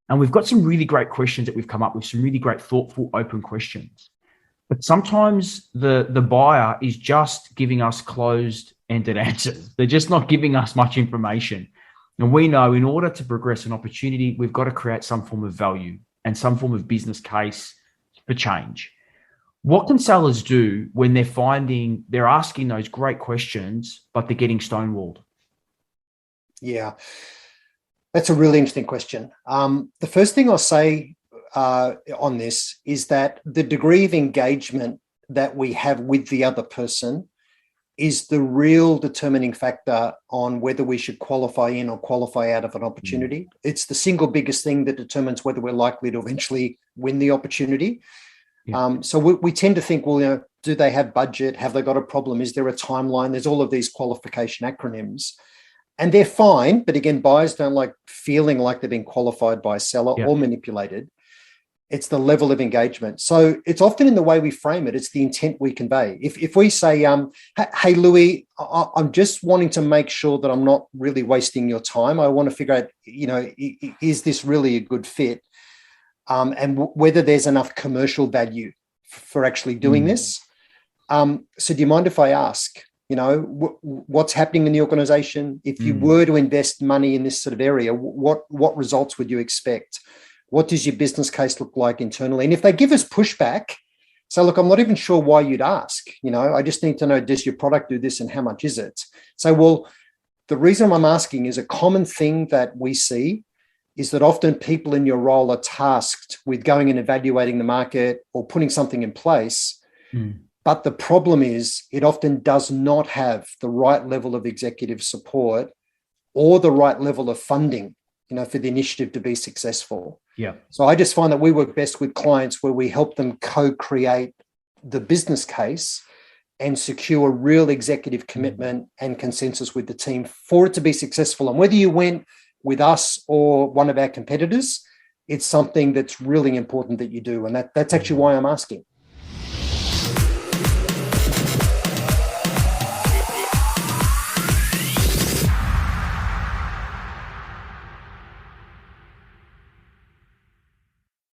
And we've got some really great questions that we've come up with, some really great, thoughtful, open questions. But sometimes the buyer is just giving us closed-ended answers. They're just not giving us much information. And we know in order to progress an opportunity, we've got to create some form of value and some form of business case for change. What can sellers do when they're asking those great questions, but they're getting stonewalled? Yeah, that's a really interesting question. The first thing I'll say on this is that the degree of engagement that we have with the other person is the real determining factor on whether we should qualify in or qualify out of an opportunity. It's the single biggest thing that determines whether we're likely to eventually win the opportunity. Yeah. So we tend to think, well, do they have budget? Have they got a problem? Is there a timeline? There's all of these qualification acronyms. And they're fine, but again, buyers don't like feeling like they're being qualified by a seller or manipulated. It's the level of engagement. So it's often in the way we frame it. It's the intent we convey. If we say, hey, Louis, I'm just wanting to make sure that I'm not really wasting your time. I want to figure out, is this really a good fit? And whether there's enough commercial value for actually doing this. So do you mind if I ask, what's happening in the organization? If you were to invest money in this sort of area, what results would you expect? What does your business case look like internally? And if they give us pushback, so look, I'm not even sure why you'd ask. I just need to know, does your product do this and how much is it? So, well, the reason I'm asking is a common thing that we see is that often people in your role are tasked with going and evaluating the market or putting something in place. But the problem is it often does not have the right level of executive support or the right level of funding, for the initiative to be successful. Yeah. So I just find that we work best with clients where we help them co-create the business case and secure real executive commitment and consensus with the team for it to be successful. And whether you went with us or one of our competitors, it's something that's really important that you do. And that's actually why I'm asking.